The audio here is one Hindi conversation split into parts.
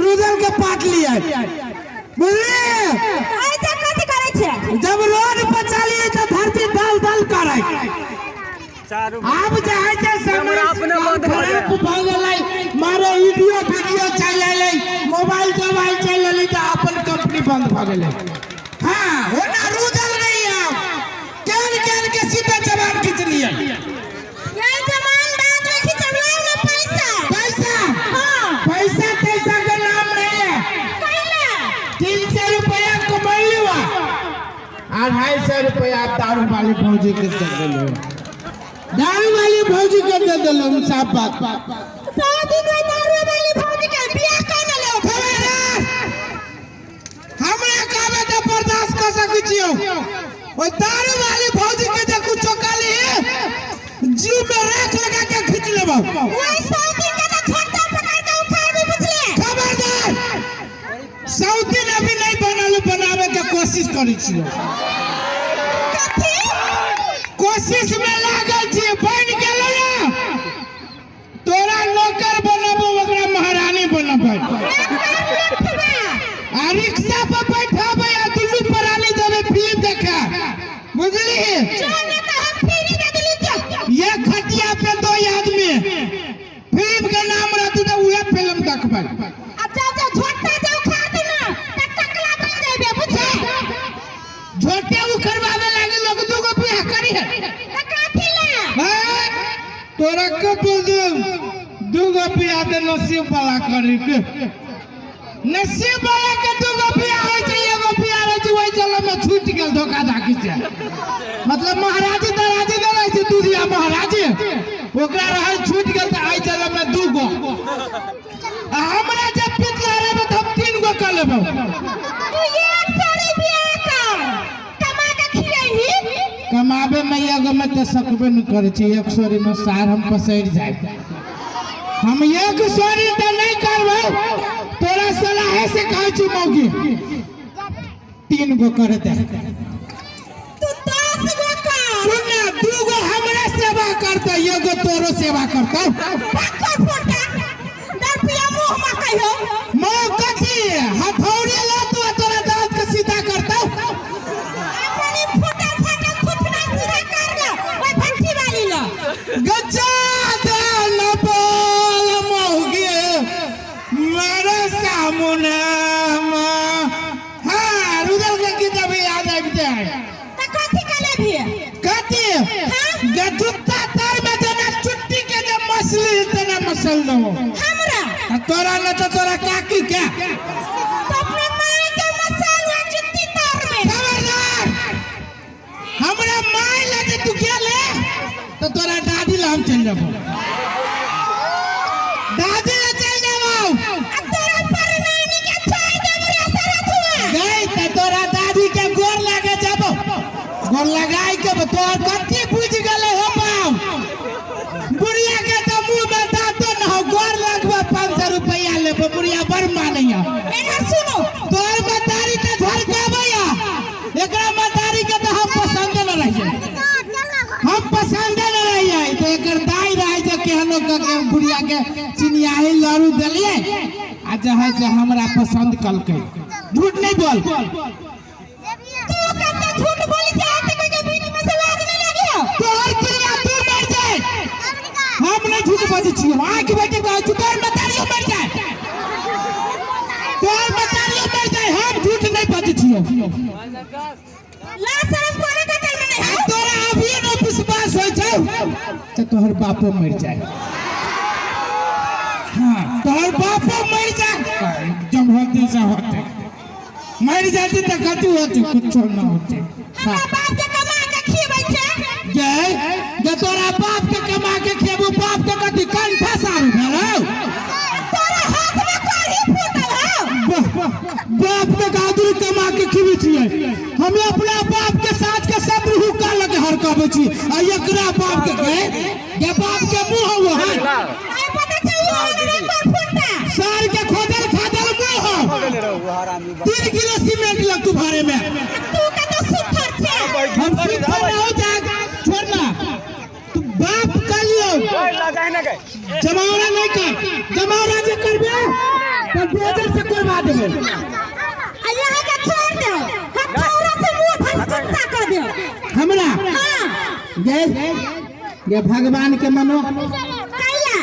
रुदल के पाट लिया बुझली ऐसा कथि करे छे जब रोड पर चलिए तो धरती दल दल करे आप चाहे छे समय अपने बंद भ गेलै मारे वीडियो चले मोबाइल चले तो अपन कंपनी बंद भ गेलै। हां ओना रुदल नहीं है केन के सीधा जवान खींच लिया ये जवान दांत में खिंचवला ना पैसा पैसा पैसा का नाम नहीं है। 300 रुपया कमाई हुआ 250 रुपया आप दारू वाली फौजी के दे दिलो दारू वाली फौजी के दे दिलो साफ बात शादी में दारू वाली फौजी के बियाह करने ले खबरदार हमरा कहबे तो बर्दाश्त कर सकै छियो ओ दारू वाली फौजी के जे कुछ काली जीव में राख लगा के खींच लेबो वही शादी के तो छोटा पकड़ के उठा भी बुझले खबरदार सौतीन अभी नहीं बनल बनावे के कोशिश करै छियो कोशिश में लागल छी बन गेलो ना तोरा नौकर बनबो ओकरा महारानी बनबै आ रिक्शा पर बैठाबे आ दुल्लू परानी देबे फिल्म देखा बुझली चलने तो हम फ्री दे दिली ये खटिया पे दो आदमी फिल्म के नाम रहते तो उहे फिल्म देखबै अच्छा छोटा जो खा दे ना त टकला बन जाबे बुझे झोटे उखड़वावे लागे लोग दूगो बियाह करी है त काथी ले तोरा के बुझू दूगो बियाह दे नसीब वाला करी के नसीब वाला के दूगो बियाह होय छै एगो बियाह रहै छै ओइ जल में छूट गेल धोखा धाकी से मतलब महाराजी दराजी दे रहै छै दूधिया महाराजी ओकरा रहल छूट गेल त आइ जल में दूगो आ हमरा जब पितला रे त हम 3 गो कर लेबो तू एक सारी बियाह कर कमा के खियाही कमाबे में एगो में त सकबे न करे छी 100 में सार हम पसैर जाए हम 100 त नहीं करबो तोरा सलाह से कहै छी मौगी 3 गो कर दे तू 10 गो कर सुन ना 2 गो हमरा सेवा करते एगो तोरो सेवा करते पक्का फोटा दरपिया मुंह में कहियो मुंह कथी हथौड़ी ले तो तोरा दांत के सीधा करते अपनी फोटा फुटना सीधा कर ले ओए भट्टी वाली लो गज्जा दे न बोल मौगी मेरे सामने हाँ रुदल के गीत अभी याद आबि जाए त कथी कले भी कथी गजुत्ता तार में जना चुट्टी के जे मछली तना मसल दो हमरा तोरा न तो तोरा काकी क्या तो अपने माई के मसाला जुत्ती तार में खबरदार हमरा माई लगे तू क्या ले तो तोरा दादी ला हम चल जाबो दादी ला चल जाबो अब तोरा परनानी के छोड़ दे मुरे सारा छुआ गई त तोरा दादी के गोर लगे जाबो गोर लगाई के तोर कथी बुझ गेले हो बाप बुढ़िया के तो मुंह में दांतो न हो गोर लगबो 500 रुपया लेबो बुढ़िया बड़ मानैया एना सुनो तोर मतारी त धरकाबैया एकरा मतारी के तो हम पसंद न रहिए हम पसंद न रहिए तो एकर दाई रहे जे केहनो के बुढ़िया के चिनियाही लड़ू देलिए आ जे है से हमरा पसंद कलकै झूठ नहीं बोल तू कते झूठ बोली जाए त कोई के बीच में से लाज नहीं लगी हो तोर दुनिया तू मर जाए हम नहीं झूठ बजै छियै आंख बेटे कहै छी तोर मतारी मर जाए तोर मतारी मर जाए हम झूठ नहीं बजै छियै ला शर्म कोने के चल में नहीं है तोरा अभी न विश्वास होय छै त तोहर बापो मर जाए हां तोहर बापो मर जाए जब होते से होते मर जाती त कथी होते कुछ न होते हमरा बाप के कमा के खिबै छै जे तोरा बाप के कमा के खेबू बाप के कथी कंठा सारू भेलौ तोरा हाथ में कढ़ी फूटल हो बाप के गादुर कमा के खिबै छियै हम अपना बाप के साथ के सब हुक्का लगे हरकाबै छी आ एकरा बाप के कहे जे बाप के मुंह हो है आई पता चल कोन फूटा सार के खोदल खादल मुंह हो 3 किलो सीमेंट लग तुम्हारे में तू के तो सुथर छे हम सुथर हो जाएगा छोड़ना तू बाप कलियो लगाए ना गए जमावड़ा नहीं कर जमावड़ा जे करबे तो पेजर से करवा देबे यहाँ के छोड़ दो हथौड़ा से मुंह भंसा कर दो हमरा हां ये भगवान के मनो कैला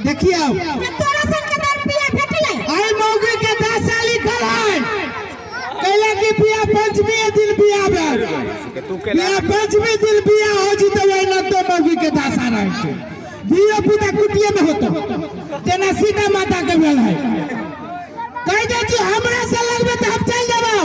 देखियो तोरा सन के दर पिया भेटले आई मौगी के 10 साली खलान कैला की पिया पंचमी दिन बिया बिया पंचमी दिन बिया हो जी तो वही न तो मौगी के दासा रहे थे दियो पुता कुटिया में होतो जना सीता माता के भेल है कह दे हमरा से लगबे त हम चल जाबो